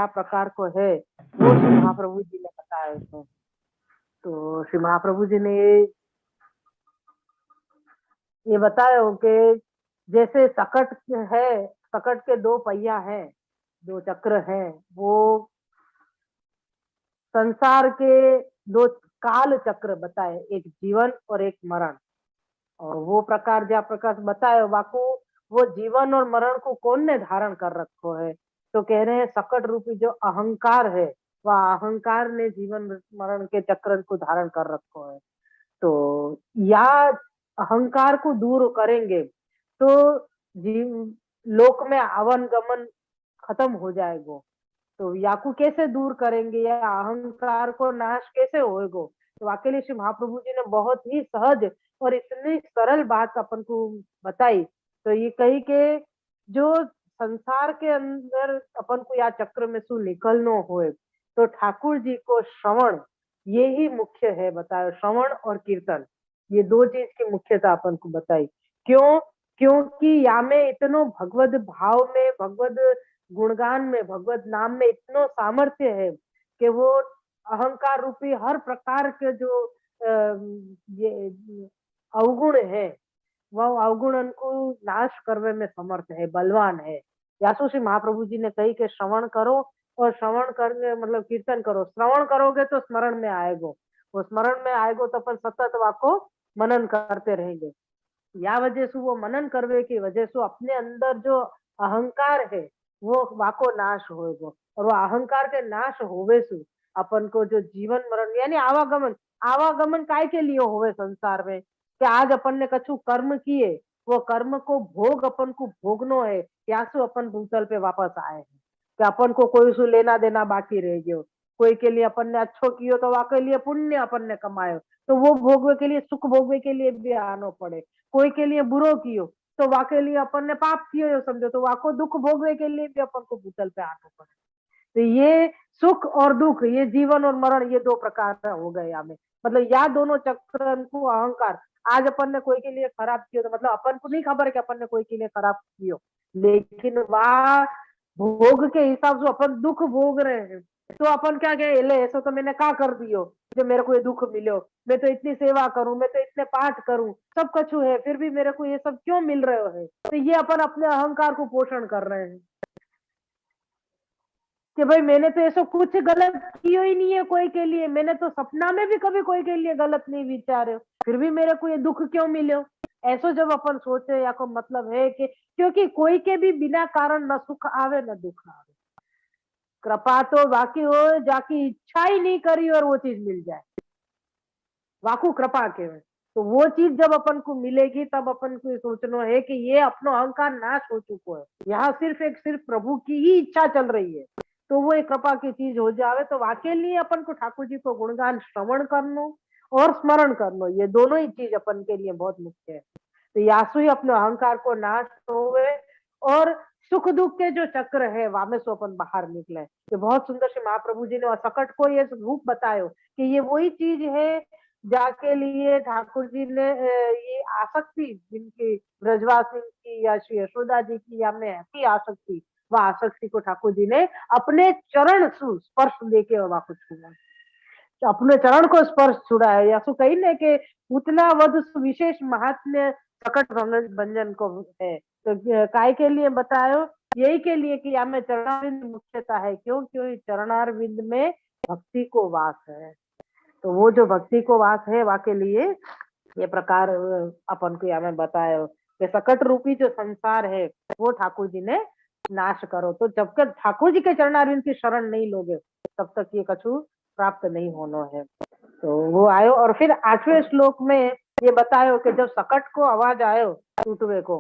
प्रकार को है वो श्री महाप्रभु जी ने बताया है। तो श्री महाप्रभु जी ने ये बताया हो कि जैसे सकट है, सकट के दो पहिया है, दो चक्र है, वो संसार के दो काल चक्र बताए, एक जीवन और एक मरण। और वो प्रकार ज्या प्रकार बताए वाको वो जीवन और मरण को कौन ने धारण कर रखो है, तो कह रहे हैं सकट रूपी जो अहंकार है वह अहंकार ने जीवन मरण के चक्र को धारण कर रखो है। तो या अहंकार को दूर करेंगे तो जीव लोक में आवन गमन खत्म हो जाएगा। तो याकू कैसे दूर करेंगे या अहंकार को नाश कैसे होएगो। तो अकेले श्री महाप्रभु जी ने बहुत ही सहज और इतनी सरल बात अपन को बताई। तो ये कही के जो संसार के अंदर अपन को या चक्र में सु निकलनो होए तो ठाकुर जी को श्रवण ये ही मुख्य है बतायो। श्रवण और कीर्तन ये दो चीज की मुख्यता अपन को बताई। क्यों? क्योंकि या में इतनो भगवत भाव में भगवत गुणगान में भगवत नाम में इतनो सामर्थ्य है कि वो अहंकार रूपी हर प्रकार के जो ये अवगुण है वह अवगुणन को नाश करने में समर्थ है, बलवान है। यासु श्री महाप्रभु जी ने कही कि श्रवण करो और श्रवण करने मतलब कीर्तन करो। श्रवण करोगे तो स्मरण में आएगो, वो स्मरण में आएगो तो अपन सतत वाको मनन करते रहेंगे। या वजह से वो मनन करवे की वजह से अपने अंदर जो अहंकार है वो वाको नाश होएगो। और वो अहंकार के नाश होवे से अपन को जो जीवन मरण यानी आवागमन, आवागमन काय के लिए होवे संसार में कि आज अपन ने कछु कर्म किए, वो कर्म को भोग अपन को भोगनो है या सु अपन भूतल पे वापस आए हैं कि अपन को कोई सु लेना देना बाकी रह गयो। कोई के लिए अपन ने अच्छो कियो तो वाके लिए पुण्य अपन ने कमायो तो वो भोगवे के लिए सुख भोगवे के लिए भी आनो पड़े। कोई के लिए बुरो कियो तो वाके लिए अपन ने पाप कियो समझो तो वाको दुख भोगवे के लिए भी अपन को भूतल पे आना पड़े। तो ये सुख और दुख ये जीवन और मरण ये दो प्रकार का हो गए हमें मतलब या दोनों चक्र को अहंकार। आज अपन ने कोई के लिए खराब किया तो मतलब अपन को नहीं खबर कि अपन ने कोई के लिए खराब कियो लेकिन वह भोग के हिसाब से अपन दुख भोग रहे हैं। तो अपन क्या कहे ले ऐसा तो मैंने क्या कर दियो जो मेरे को ये दुख मिलो, मैं तो इतनी सेवा करूं, मैं तो इतने पाठ करूं, सब कछु है फिर भी मेरे को ये सब क्यों मिल रहे है। तो ये अपन अपने अहंकार को पोषण कर रहे हैं कि भाई मैंने तो ऐसा कुछ गलत किया ही नहीं है कोई के लिए, मैंने तो सपना में भी कभी कोई के लिए गलत नहीं विचारे फिर भी मेरे को ये दुख क्यों मिले। ऐसा जब अपन सोचे या को मतलब है कि क्योंकि कोई के भी बिना कारण न सुख आवे न दुख आवे। कृपा तो बाकी हो जाकी इच्छा ही नहीं करी और वो चीज मिल जाए वाकू कृपा के में। तो वो चीज जब अपन को मिलेगी तब अपन को सोचना है कि ये अपना अहंकार नाश हो चुका है, यहाँ सिर्फ प्रभु की ही इच्छा चल रही है। तो वो एक कृपा की चीज हो जावे तो वाकई लिए अपन को ठाकुर जी को गुणगान श्रवण करनो और स्मरण करनो ये दोनों ही चीज अपन के लिए बहुत मुख्य है। तो यासु ही अपने अहंकार को नाश होवे और सुख दुख के जो चक्र है वामे से अपन बाहर निकले। ये बहुत सुंदर से महाप्रभु जी ने सकट को ये रूप बतायो कि ये वही चीज है जाके लिए ठाकुर जी ने ये आसक्ति जिनकी ब्रजवासी की या श्री यशोदा जी की या में ऐसी आसक्ति वह आसक्ति को ठाकुर जी ने अपने चरण स्पर्श देके वहां को छूना, अपने चरण को स्पर्श छुड़ा है। या सु कही ने के उतना वध विशेष महात्म्य सकट भंजन को है। तो काय के लिए बतायो यही के लिए कि या में चरणारविंद मुख्यता है। क्यों? क्यों चरणारविंद में भक्ति को वास है। तो वो जो भक्ति को वास है वहाँ के लिए ये प्रकार अपन को यहाँ में बताया कि सकट रूपी जो संसार है वो ठाकुर जी ने नाश करो। तो जब तक ठाकुर जी के चरणारविंद की शरण नहीं लोगे तब तक ये कछु प्राप्त नहीं होना है। तो वो आयो और फिर 8वें श्लोक में ये बतायो कि जब सकट को आवाज आयो टूटवे को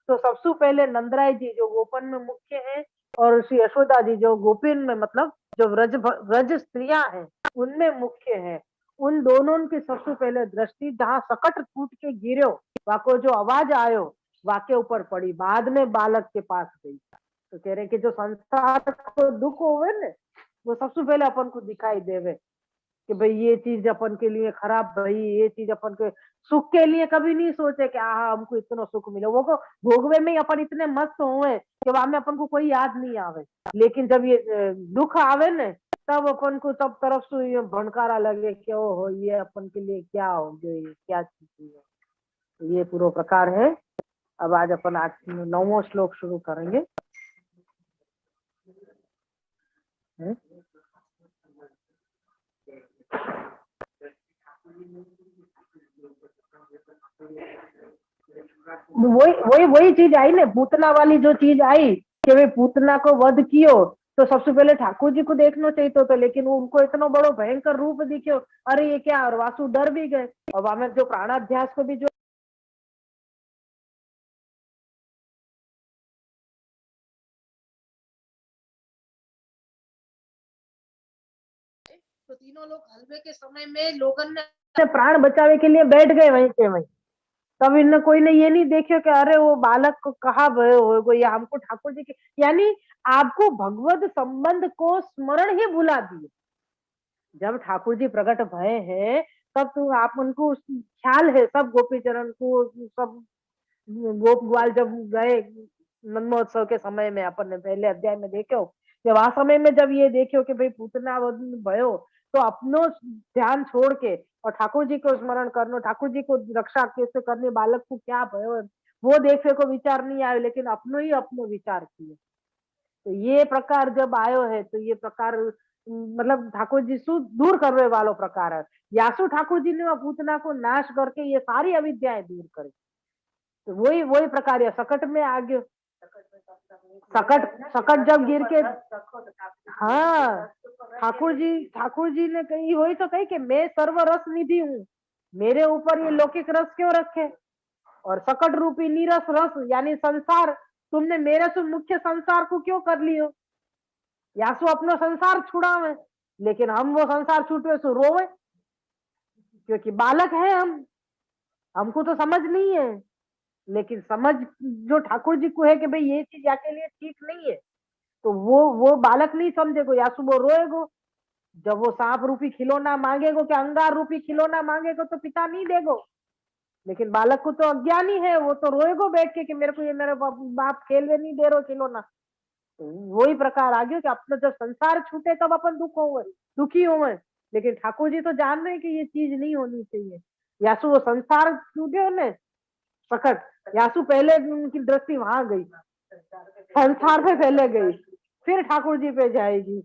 तो सबसे पहले नंदराय जी जो गोपन में मुख्य है और श्री यशोदा जी जो गोपिन में मतलब जो व्रज स्त्रियां हैं उनमें मुख्य है, उन दोनों की सबसे पहले दृष्टि जहां सकट टूट के गिरो वाको जो आवाज आयो वाके ऊपर पड़ी, बाद में बालक के पास गई। तो कह रहे कि जो संसार को दुख होवे न वो सबसे पहले अपन को दिखाई देवे कि भाई ये चीज अपन के लिए खराब, भाई ये चीज अपन के सुख के लिए कभी नहीं सोचे कि हाँ हमको इतना सुख मिले। वो को भोगवे में ही अपन इतने मस्त हुए कि वहां में अपन को कोई याद नहीं आवे। लेकिन जब ये दुख आवे न, तब अपन को सब तरफ से ये भनकारा लगे कि ओहो ये अपन के लिए क्या हो गया, ये क्या चीज है। तो ये पूरा प्रकार है। अब आज अपन 9वां श्लोक शुरू करेंगे। वही वही वही चीज आई ना, पूतना वाली जो चीज आई कि भाई पूतना को वध कियो, तो सबसे पहले ठाकुर जी को देखना चाहिए तो लेकिन उनको इतना बड़ो भयंकर रूप दिखो, अरे ये क्या, और वासु डर भी गए। और हमें जो प्राणाध्यास को भी जो तो तीनों लोग हलवे के समय में लोगन ने प्राण बचावे के लिए बैठ गए वहीं के वहीं। तब इन कोई ने ये नहीं देखो कि अरे वो बालक को कहा हो या हमको ठाकुर जी के, यानी आपको भगवत संबंध को स्मरण ही भुला दिए। जब ठाकुर जी प्रकट भय है तब तो आप उनको ख्याल है, सब गोपी चरण को, सब गोप ग्वाल जब गए नंद महोत्सव के समय में, अपन ने पहले अध्याय में देखो कि वहां समय में जब ये देखो कि भाई पूतना भयो, तो अपनो ध्यान छोड़ के और ठाकुर जी को स्मरण करनो, ठाकुर जी को रक्षा कैसे करनी, बालक को क्या भयो वो देखे को विचार नहीं आयो, लेकिन अपनो ही अपनो विचार किए। तो ये प्रकार जब आयो है तो ये प्रकार मतलब ठाकुर जी सु दूर करने वालों प्रकार है। यासु ठाकुर जी ने पूतना को नाश करके ये सारी अविद्याएं दूर करी। तो वही वही प्रकार है, सकट में आ गयो। सकट सकट जब गिर के, हाँ ठाकुर जी ने कही वही तो कही कि मैं सर्व रस निधि हूँ, मेरे ऊपर ये लौकिक रस क्यों रखे। और सकट रूपी नीरस रस यानी संसार, तुमने मेरे से मुख्य संसार को क्यों कर लियो। यासु अपनो संसार छुड़ावे, लेकिन हम वो संसार छूटे सो रोवे, क्योंकि बालक है हम, हमको तो समझ नहीं है। लेकिन समझ जो ठाकुर जी को है कि भाई ये चीज आपके लिए ठीक नहीं है, तो वो बालक नहीं समझेगो, यासु वो रोएगो। जब वो सांप रूपी खिलौना मांगेगो कि अंगार रूपी खिलौना मांगेगो तो पिता नहीं देगो। लेकिन बालक को तो अज्ञानी है, वो तो रोएगो बैठ के कि मेरे को ये मेरे बाप खेलने नहीं दे रहे खिलौना। तो वही प्रकार आ गया कि अपना जब संसार छूटे तब अपन दुखी होवे। लेकिन ठाकुर जी तो जान रहे हैं कि ये चीज नहीं होनी चाहिए। यासु वो संसार छूटे ने प्रकट, यासु पहले उनकी दृष्टि वहां गई, संसार पे पहले गई, फिर ठाकुर जी पे जाएगी।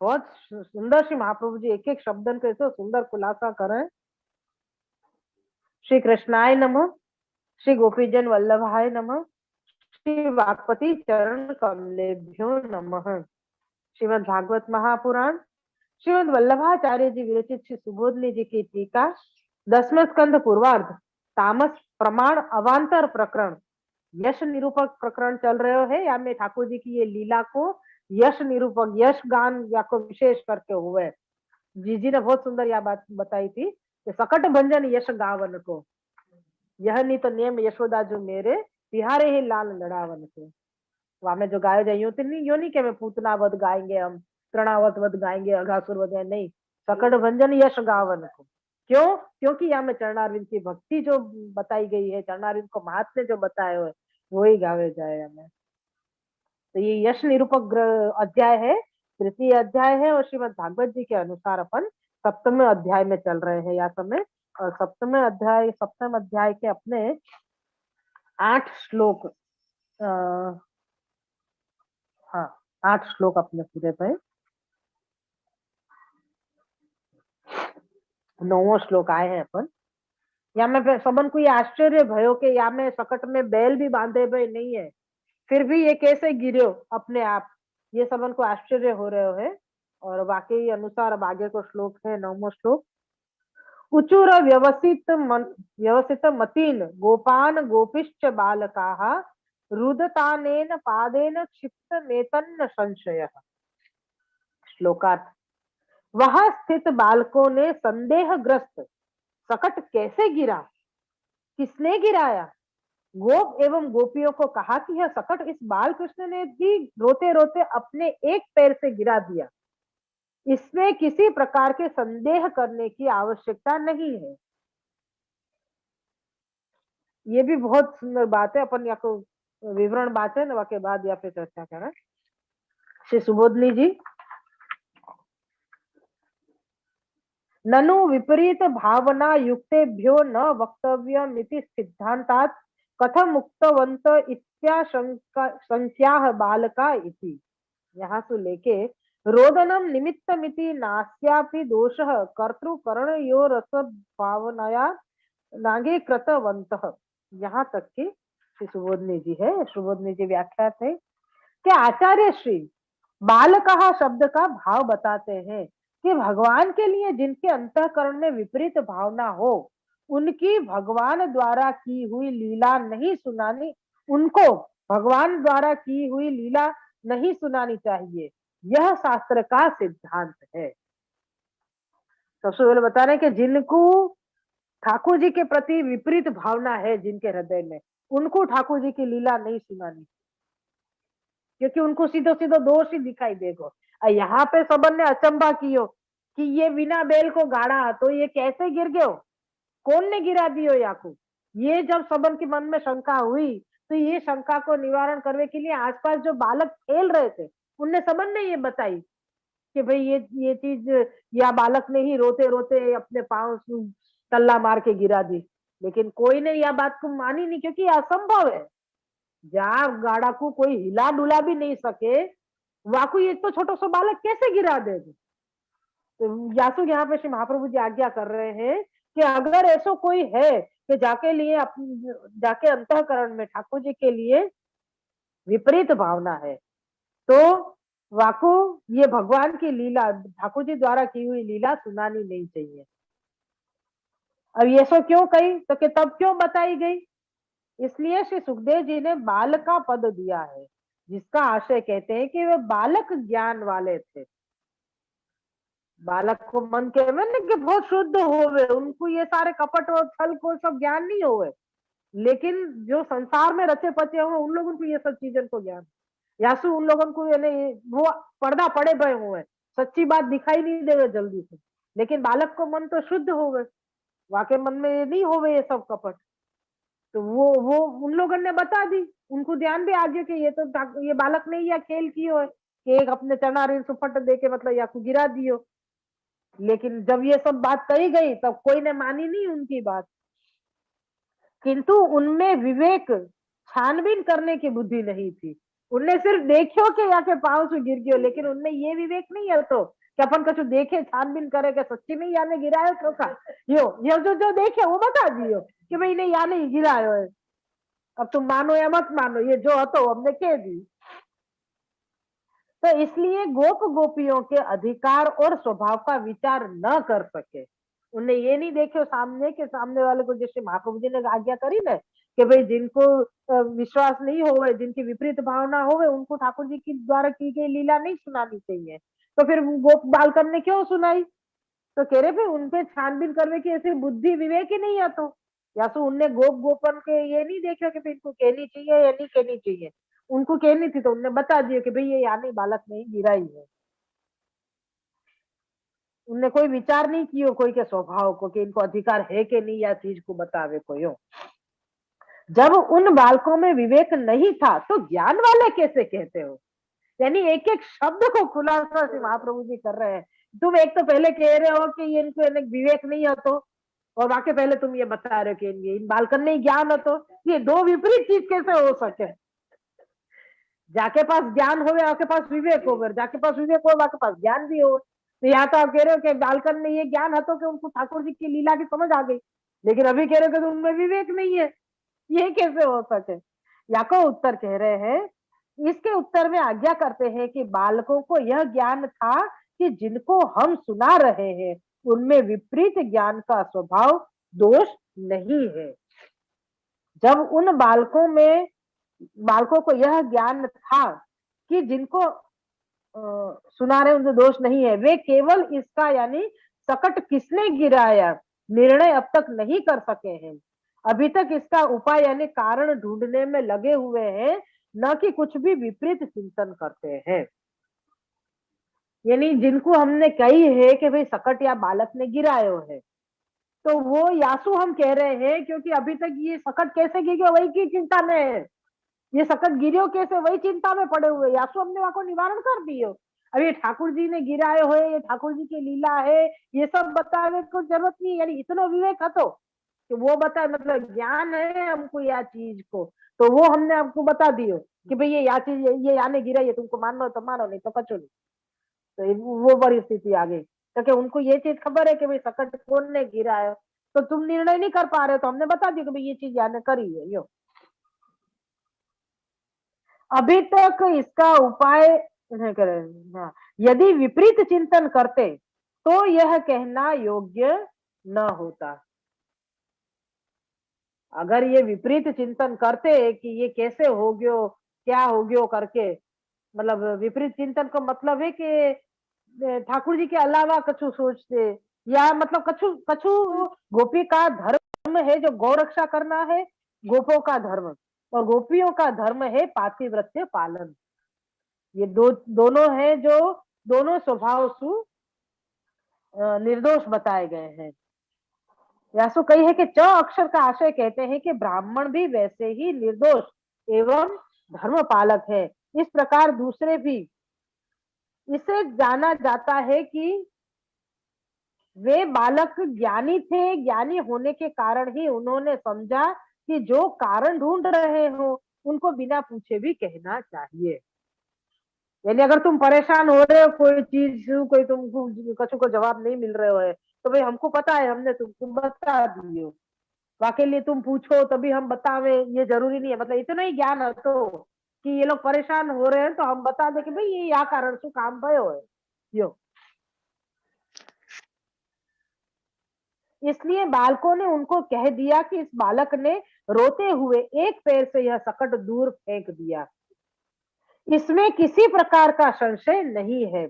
बहुत सुंदर श्री महाप्रभु जी एक एक शब्दन को ऐसा सुंदर खुलासा करें। श्री कृष्णाय नमः, श्री गोपीजन वल्लभाय नमः, श्री वागपति चरण कमलेभ्यो नमः। श्रीमद् भागवत महापुराण श्रीमद् वल्लभाचार्य जी विरचित श्री सुबोधनी जी की टीका, 10वें स्कंद पूर्वार्ध, तामस प्रमाण अवांतर प्रकरण, यश निरूपक प्रकरण चल रहे है। या में ठाकुर जी की ये लीला को यश निरूपक, यश गान या को विशेष करके हुए। जी ने बहुत सुंदर यह बात बताई थी कि सकट भंजन यश गावन को, यह नहीं तो नियम यशोदा जो मेरे तिहारे ही लाल लड़ावन को। वहां में जो गाए जाए यो नहीं कि मैं पूतना वध गाएंगे, हम तृणावत वध गाएंगे, अघासुर वध, नहीं, सकट भंजन यश गावन को। क्यों? क्योंकि यहाँ में चरणारविंद की भक्ति जो बताई गई है, चरणारविंद को महात्म्य जो बताए हुए, वही गावे जाए हमें। तो ये यश निरूपक अध्याय है, तृतीय अध्याय है, और श्रीमद भागवत जी के अनुसार अपन सप्तम अध्याय में चल रहे हैं या समय। और सप्तम अध्याय के अपने 8 श्लोक, हाँ 8 श्लोक अपने पूरे पे, 9वां श्लोक आए हैं अपन। या में सबन को ये आश्चर्य भयो के या में सकट में बैल भी बांधे भाई नहीं है, फिर भी ये कैसे गिरो अपने आप, ये सबन को आश्चर्य हो रहे है। और वाकई अनुसार अब आगे को श्लोक है 9वां श्लोक। उचुर व्यवसित मतीन गोपान गोपिश्च बालकाः रुदतानेन पादेन क्षिप्त नेतन्न संशय। श्लोकार्थ, वहां स्थित बालकों ने संदेहग्रस्त सकट कैसे गिरा, किसने गिराया, गोप एवं गोपियों को कहा कि यह सकट इस बाल कृष्ण ने भी रोते रोते अपने एक पैर से गिरा दिया। इसमें किसी प्रकार के संदेह करने की आवश्यकता नहीं है। ये भी बहुत सुंदर बात है, अपन या तो विवरण बात है ना के बाद या फिर चर्चा करें। श्री सुबोधनी जी, ननु विपरीत भावना युक्तेभ्यो न वक्तव्यमिति सिद्धांतात् कथम उक्तवन्त इत्याशंका संख्याः बालका इति। यहाँ से लेके रोदनम निमित्तमिति नास्यापि दोषः कर्तृकरणयोरस भावनया नागे कृतवन्तः। यहाँ तक कि श्री सुबोधनी जी है, सुबोधनी जी व्याख्या थे कि आचार्य श्री बालकः शब्द का भाव बताते हैं कि भगवान के लिए जिनके अंतःकरण में विपरीत भावना हो, उनकी भगवान द्वारा की हुई लीला नहीं सुनानी, उनको भगवान द्वारा की हुई लीला नहीं सुनानी चाहिए। यह शास्त्र का सिद्धांत है। सबसे पहले बता रहे हैं कि जिनको ठाकुर जी के प्रति विपरीत भावना है, जिनके हृदय में, उनको ठाकुर जी की लीला नहीं सुनानी, क्योंकि उनको सीधो सीधो दोष ही दिखाई देगा। और यहाँ पे सबन ने अचंबा कियो कि ये बिना बेल को गाड़ा तो ये कैसे गिर गयो, कौन ने गिरा दियो याकू। ये जब सबन के मन में शंका हुई तो ये शंका को निवारण करने के लिए आसपास जो बालक खेल रहे थे उनने सबन ने ये बताई कि भाई ये चीज, या बालक ने ही रोते रोते अपने पांव तल्ला मार के गिरा दी। लेकिन कोई ने यह बात को मानी नहीं, क्योंकि असंभव है। जहाँ गाड़ा को कोई हिला डुला भी नहीं सके, वाकु ये तो छोटा सा बालक कैसे गिरा देगा। तो यासु यहाँ पे श्री महाप्रभु जी आज्ञा कर रहे हैं कि अगर ऐसा कोई है कि जाके अंतःकरण में ठाकुर जी के लिए विपरीत भावना है, तो वाकु ये भगवान की लीला, ठाकुर जी द्वारा की हुई लीला सुनानी नहीं चाहिए। अब ये सो क्यों कही, तो कि तब क्यों बताई गई, इसलिए श्री सुखदेव जी ने बाल का पद दिया है, जिसका आशय कहते हैं कि वे बालक ज्ञान वाले थे। बालक को मन के मैंने कि बहुत शुद्ध होवे, उनको ये सारे कपट और छल को सब ज्ञान नहीं होवे। लेकिन जो संसार में रचे पचे हुए उन लोगों को ये सब चीजों को ज्ञान, यासु उन लोगों को यानी वो पर्दा पड़े भय हुए, सच्ची बात दिखाई नहीं देवे जल्दी से। लेकिन बालक को मन तो शुद्ध होवे, वाके मन में ये नहीं होवे ये सब कपट। तो वो उन लोगों ने बता दी, उनको ध्यान भी आ गया कि ये तो ये बालक ने या खेल कियो है कि एक अपने चना रिन सुपट दे के मतलब या को गिरा दियो। लेकिन जब ये सब बात कही गई तब कोई ने मानी नहीं उनकी बात, किंतु उनमें विवेक, छानबीन करने की बुद्धि नहीं थी। उनने सिर्फ देखियो के या के पांव से गिर गयो, लेकिन उनमें ये विवेक नहीं है तो कि अपन कछु देखे छानबीन करे के सच्ची में याने गिरायो क्यों का, यो जो देखे वो बता दियो कि भाई नहीं या नहीं गिरायो है। अब तुम मानो या मत मानो, ये जो हतो हमने कह दी। तो इसलिए गोप गोपियों के अधिकार और स्वभाव का विचार न कर सके। उन्हें ये नहीं देखे सामने के सामने वाले को, जैसे महाप्रभु जी ने आज्ञा करी ना कि भाई जिनको विश्वास नहीं होवे, जिनकी विपरीत भावना होवे, उनको ठाकुर जी की द्वारा की गई लीला नहीं सुनानी चाहिए। तो फिर गोप बालकन ने क्यों सुनाई, तो कह रहे भाई उनपे छानबीन करने की ऐसी बुद्धि विवेक ही नहीं है। तो या तो उनने गोप गोपन के ये नहीं देखा कि भाई इनको कहनी चाहिए या नहीं कहनी चाहिए, उनको कहनी थी तो उनने बता दिया कि भाई ये यानी बालक नहीं गिरा ही है। उनने कोई विचार नहीं किया कोई के स्वभाव को कि इनको अधिकार है कि नहीं या चीज को बतावे कोई हो। जब उन बालकों में विवेक नहीं था तो ज्ञान वाले कैसे कहते हो। यानी एक एक शब्द को खुलासा से महाप्रभु जी कर रहे हैं। तुम एक तो पहले कह रहे हो कि इनको विवेक नहीं है तो, और बाकी पहले तुम ये बता रहे हो कि इन बालकन में ज्ञान है तो, ये दो विपरीत चीज कैसे हो सके। जाके पास ज्ञान हो आपके पास विवेक हो, जाके पास विवेक हो आपके पास ज्ञान भी हो। तो यहाँ तो आप कह रहे हो कि बालकन में ये ज्ञान है तो कि उनको ठाकुर जी की लीला की समझ आ गई, लेकिन अभी कह रहे हो कि उनमें विवेक नहीं है, ये कैसे हो सके। या को उत्तर कह रहे हैं, इसके उत्तर में आज्ञा करते हैं कि बालकों को यह ज्ञान था कि जिनको हम सुना रहे हैं उनमें विपरीत ज्ञान का स्वभाव दोष नहीं है। जब उन बालकों को यह ज्ञान था कि जिनको सुना रहे उनसे दोष नहीं है, वे केवल इसका यानी सकट किसने गिराया निर्णय अब तक नहीं कर सके हैं। अभी तक इसका उपाय यानी कारण ढूंढने में लगे हुए हैं, न कि कुछ भी विपरीत चिंतन करते हैं। यानी जिनको हमने कही है कि भाई सकट या बालक ने गिरायो है, तो वो यासु हम कह रहे हैं क्योंकि अभी तक ये सकट कैसे गिर गया वही की चिंता में है। ये सकट गिरियो कैसे वही चिंता में पड़े हुए, यासु हमने वहां को निवारण कर दियो। अब ये ठाकुर जी ने गिराए हो, ये ठाकुर जी की लीला है, ये सब बताने को जरूरत नहीं। यानी इतना विवेक है कि वो बताए, मतलब ज्ञान है हमको या चीज को, तो वो हमने आपको बता दियो कि भाई ये या चीज ये याने गिरा, ये तुमको मानो तो मानो, नहीं तो कचो नहीं। तो वो परिस्थिति आ गई क्योंकि उनको ये चीज खबर है कि भाई सकट कौन ने गिरा है, तो तुम निर्णय नहीं कर पा रहे, तो हमने बता दिया कि भाई ये चीज याने करी है यो। अभी तक इसका उपाय नहीं करे। हाँ, यदि विपरीत चिंतन करते तो यह कहना योग्य न होता। अगर ये विपरीत चिंतन करते कि ये कैसे हो गयो, क्या हो गयो करके, मतलब विपरीत चिंतन का मतलब है कि ठाकुर जी के अलावा कछु सोचते, या मतलब कछु कछु गोपी का धर्म है जो गौ रक्षा करना है, गोपों का धर्म, और गोपियों का धर्म है पातिव्रत्य पालन। ये दोनों है जो दोनों स्वभाव सु निर्दोष बताए गए हैं। व्यासु कही है कि च अक्षर का आशय कहते हैं कि ब्राह्मण भी वैसे ही निर्दोष एवं धर्म पालक है। इस प्रकार दूसरे भी इसे जाना जाता है कि वे बालक ज्ञानी थे, ज्ञानी होने के कारण ही उन्होंने समझा कि जो कारण ढूंढ रहे हो उनको बिना पूछे भी कहना चाहिए। यानी अगर तुम परेशान हो रहे हो कोई चीज, कोई तुमको कछु को जवाब नहीं मिल रहे हो, तो भाई हमको पता है, हमने तुमको बता दियो, वाकई लिए तुम पूछो तभी हम बतावे, ये जरूरी नहीं है। मतलब इतना ही ज्ञान है तो कि ये लोग परेशान हो रहे हैं तो हम बता दे कि भाई ये या कारण से काम भयो है यो। इसलिए बालकों ने उनको कह दिया कि इस बालक ने रोते हुए एक पैर से यह सकट दूर फेंक दिया। इसमें किसी प्रकार का संशय नहीं है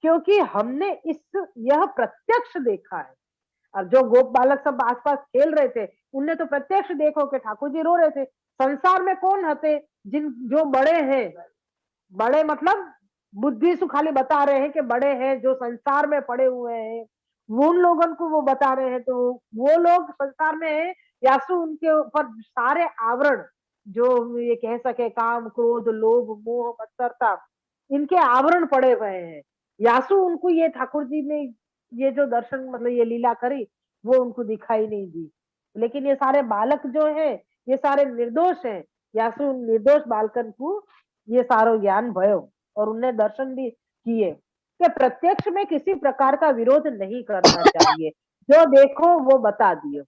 क्योंकि हमने यह प्रत्यक्ष देखा है। अब जो गोप बालक सब आसपास खेल रहे थे उनने तो प्रत्यक्ष देखो कि ठाकुर जी रो रहे थे। संसार में कौन हते जिन जो बड़े हैं, बड़े मतलब बुद्धि से खाली बता रहे हैं कि बड़े हैं, जो संसार में पड़े हुए हैं वो उन लोगों को वो बता रहे हैं, तो वो लोग संसार में है, यासु उनके ऊपर सारे आवरण जो ये कह सके काम क्रोध लोभ मोह मत्सरता, इनके आवरण पड़े हुए हैं। यासु उनको ये ठाकुर जी ने ये जो दर्शन मतलब ये लीला करी वो उनको दिखाई नहीं दी, लेकिन ये सारे बालक जो है ये सारे निर्दोष हैं। यासु निर्दोष बालकन को ये सारो ज्ञान भयो और उनने दर्शन भी किए कि प्रत्यक्ष में किसी प्रकार का विरोध नहीं करना चाहिए, जो देखो वो बता दियो।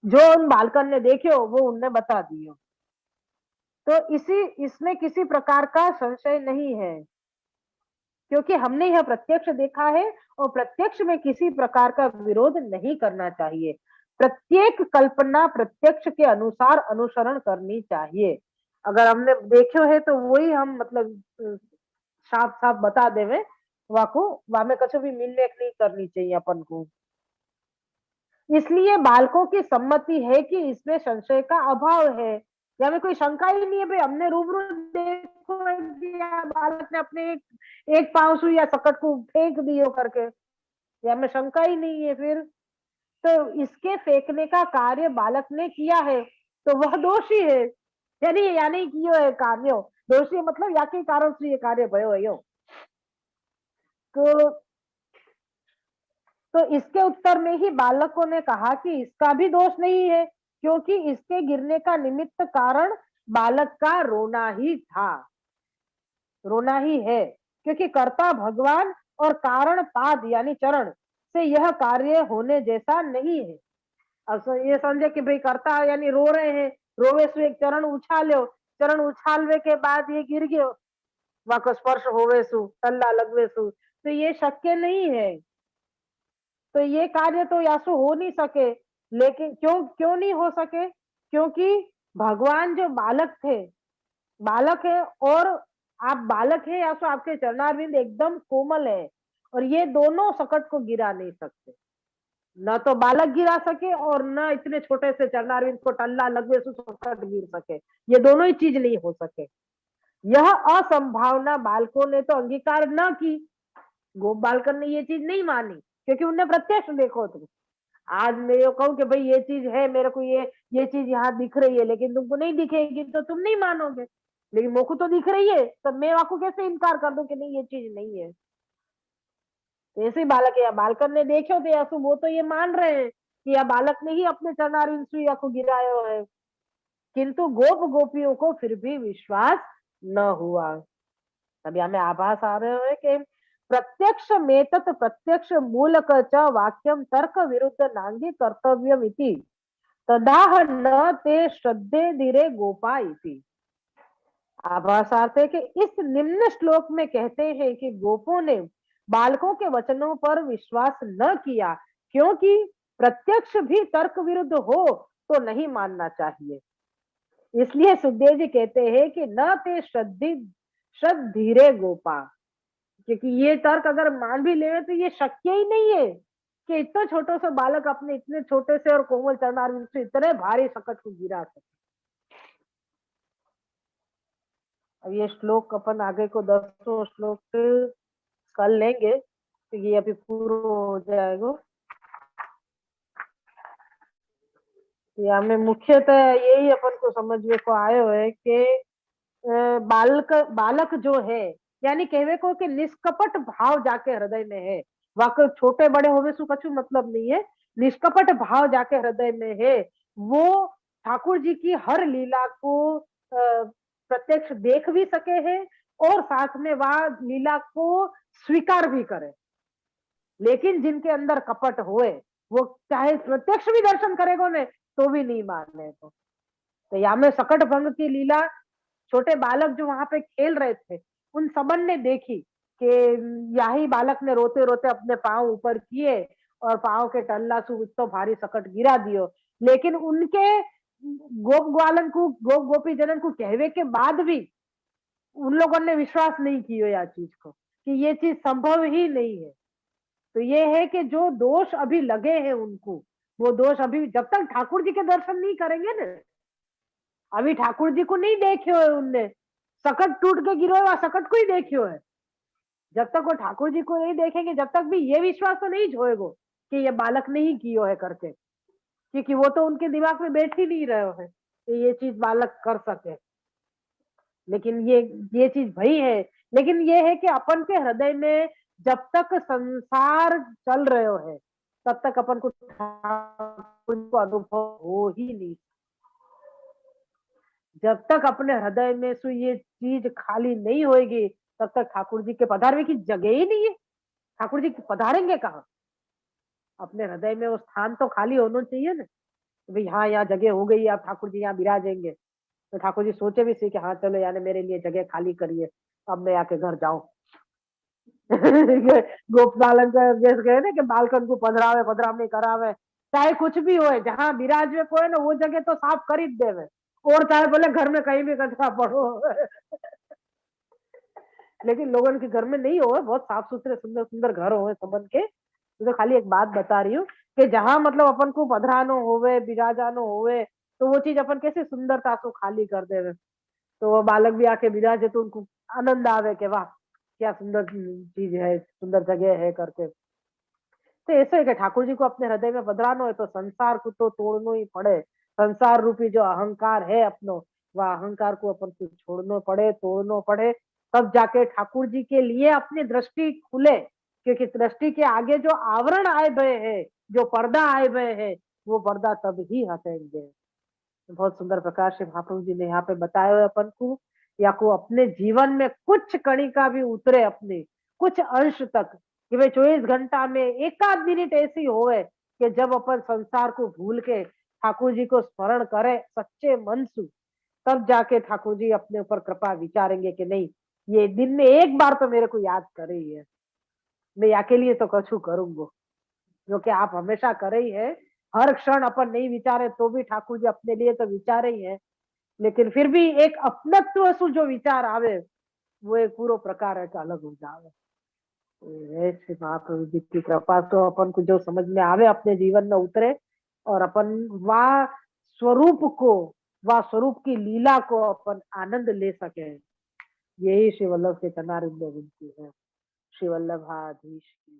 जो उन बालकन ने देखो वो उनने बता दियो। तो इसी इसमें किसी प्रकार का संशय नहीं है क्योंकि हमने यह प्रत्यक्ष देखा है और प्रत्यक्ष में किसी प्रकार का विरोध नहीं करना चाहिए। प्रत्येक कल्पना प्रत्यक्ष के अनुसार अनुसरण करनी चाहिए। अगर हमने देखो है तो वही हम मतलब साफ साफ बता देवे, वाको वामे कछु भी मिलने नहीं करनी चाहिए अपन को। इसलिए बालकों की सम्मति है कि इसमें संशय का अभाव है, या में कोई शंका ही नहीं है। भाई हमने रूबरू देखो दिया बालक ने अपने एक पांव से या सकट को फेंक दियो करके, या में शंका ही नहीं है फिर। तो इसके फेंकने का कार्य बालक ने किया है तो वह दोषी है, यानी यानी कियो है कार्यो दोषी है, मतलब या के कारण से ये कार्य भयो है यो। तो तो इसके उत्तर में ही बालकों ने कहा कि इसका भी दोष नहीं है क्योंकि इसके गिरने का निमित्त कारण बालक का रोना ही था, रोना ही है, क्योंकि कर्ता भगवान और कारण पाद यानी चरण से यह कार्य होने जैसा नहीं है। अब ये समझे कि भाई कर्ता यानी रो रहे हैं, रोवे से एक चरण उछालो, चरण उछालवे के बाद ये गिर गयो, वहां स्पर्श होवे सु तल्ला लगवे सु, तो ये शक्य नहीं है। तो ये कार्य तो यासु हो नहीं सके। लेकिन क्यों क्यों नहीं हो सके, क्योंकि भगवान जो बालक थे, बालक है, और आप बालक है यासु आपके चरणारविंद एकदम कोमल है, और ये दोनों सकट को गिरा नहीं सकते। न तो बालक गिरा सके और न इतने छोटे से चरणारविंद को टल्ला लगवे सुसकट गिर सके, ये दोनों ही चीज नहीं हो सके। यह असंभावना बालकों ने तो अंगीकार न की, गोप बालकन ने ये चीज नहीं मानी, क्योंकि उनने प्रत्यक्ष देखो तुम। आज मैं ये कहूँ कि भाई ये चीज है, मेरे को ये चीज यहाँ दिख रही है, लेकिन तुमको नहीं दिखेगी तो तुम नहीं मानोगे, लेकिन मेरे को तो दिख रही है, तो मैं आपको कैसे इनकार कर दूं कि नहीं ये चीज नहीं है। तो ऐसे बालक या बालकन ने देखो थे यासु, वो तो ये मान रहे हैं कि यह बालक ने ही अपने चरणारविंद सुइया को गिराया है, किंतु गोप गोपियों को फिर भी विश्वास न हुआ। अब हमें आभास आ रहे है कि प्रत्यक्ष मेतत प्रत्यक्ष मूलक च वाक्यम तर्क विरुद्ध नांगी कर्तव्यम इति तदाह न ते श्रद्धे धीरे गोपा इति। आभासार्थ है कि इस निम्न श्लोक में कहते हैं कि गोपों ने बालकों के वचनों पर विश्वास न किया, क्योंकि प्रत्यक्ष भी तर्क विरुद्ध हो तो नहीं मानना चाहिए। इसलिए सुखदेव जी कहते हैं कि न ते श्रद्धीरे गोपा, क्योंकि ये तर्क अगर मान भी ले तो ये शक्य ही नहीं है कि इतना छोटा सा बालक अपने इतने छोटे से और कोमल चरणारविंद से इतने भारी सकट को गिरा सके। अब ये श्लोक अपन आगे को 10 श्लोक कर लेंगे, तो ये अभी पूरा हो जाएगा। या में मुख्यतः यही अपन को समझने को आयो है कि बालक जो है, यानी कहवे को कि निष्कपट भाव जाके हृदय में है, वाकई छोटे बड़े होवे सु कछु मतलब नहीं है, निष्कपट भाव जाके हृदय में है, वो ठाकुर जी की हर लीला को प्रत्यक्ष देख भी सके हैं और साथ में वह लीला को स्वीकार भी करे। लेकिन जिनके अंदर कपट होए, वो चाहे प्रत्यक्ष भी दर्शन करेगो ने तो भी नहीं माने। तो या में सकट भंग की लीला छोटे बालक जो वहां पे खेल रहे थे, उन सबन ने देखी कि यही बालक ने रोते रोते अपने पांव ऊपर किए और पांव के टल्ला से तो भारी सकट गिरा दियो। लेकिन उनके गोप ग्वालन को, गोप गोपी जनन को कहवे के बाद भी उन लोगों ने विश्वास नहीं किया या चीज को, कि ये चीज संभव ही नहीं है। तो ये है कि जो दोष अभी लगे हैं उनको, वो दोष अभी जब तक ठाकुर जी के दर्शन नहीं करेंगे ना, अभी ठाकुर जी को नहीं देखियो है उनने, सकट टूट के गिरो है, सकट को ही देखियो है। जब तक वो ठाकुर जी को नहीं देखेंगे, जब तक भी ये विश्वास तो नहीं जोएगो कि ये बालक ने ही कियो है करके, क्योंकि वो तो उनके दिमाग में बैठ ही नहीं रहे है कि ये चीज बालक कर सके। लेकिन ये चीज भई है, लेकिन ये है कि अपन के हृदय में जब तक संसार चल रहे है, तब तक अपन को ठाकुर को अनुभव हो ही नहीं। जब तक अपने हृदय में से ये चीज खाली नहीं होगी, तब तक ठाकुर जी के पधारने की जगह ही नहीं है। ठाकुर जी पधारेंगे कहाँ? अपने हृदय में वो स्थान तो खाली होना चाहिए ना, भाई हाँ यहाँ जगह हो गई, आप ठाकुर जी यहाँ विराजेंगे। तो ठाकुर जी सोचे भी सी कि हाँ चलो यानी मेरे लिए जगह खाली करिए, अब मैं आके घर जाऊं। गोप बालन का जैसे कहे ना कि बालकन को पधरावे पधरावनी करावे, चाहे कुछ भी हो, जहाँ विराज में कोई ना वो जगह तो साफ कर ही देवे, और चाहे बोले घर में कहीं भी कचरा पड़ो। लेकिन लोगों के घर में नहीं हो, बहुत साफ सुथरे सुंदर सुंदर घर हो सबन के। तो खाली एक बात बता रही हूँ कि जहां मतलब अपन को पधरानो होवे विराजानो होवे, तो वो चीज अपन कैसे सुंदरता से खाली कर देवे। तो वो बालक भी आके विराजे तो उनको आनंद आवे कि वाह क्या सुंदर चीज है, सुंदर जगह है करके। तो ऐसे है कि ठाकुर जी को अपने हृदय में पधरानो है तो संसार को तो तोड़ना ही पड़े। संसार रूपी जो अहंकार है अपनो, वह अहंकार को अपन को छोड़ना पड़े, तोड़ना पड़े, तब जाके ठाकुर जी के लिए अपनी दृष्टि खुले। क्योंकि दृष्टि के आगे जो आवरण आए हुए हैं, जो पर्दा आए हुए हैं, वो पर्दा तब ही हटेंगे। बहुत सुंदर प्रकार से महाप्रभु जी ने यहाँ पे बताया है अपन को, या को अपने जीवन में कुछ कणिका भी उतरे अपने कुछ अंश तक, कि भाई 24 घंटा में एक आध मिनट ऐसी होए कि जब अपन संसार को भूल के ठाकुर जी को स्मरण करे सच्चे मन से, तब जाके ठाकुर जी अपने ऊपर कृपा विचारेंगे कि नहीं ये दिन में एक बार तो मेरे को याद करे ही है, मैं याके लिए तो कछु करूंगा, जो कि आप हमेशा करे ही है। हर क्षण अपन नहीं विचारे तो भी ठाकुर जी अपने लिए तो विचारे ही है, लेकिन फिर भी एक अपनत्व सु जो विचार आवे, वो एक पूरा प्रकार है अलग हो जावे। ये श्री महाप्रभु जी की कृपा तो अपन को जो समझ में आवे अपने जीवन में उतरे, और अपन वह स्वरूप को, वह स्वरूप की लीला को अपन आनंद ले सके। यही श्री वल्लभ के चरणारविंद में विनती है। श्री वल्लभाधीश की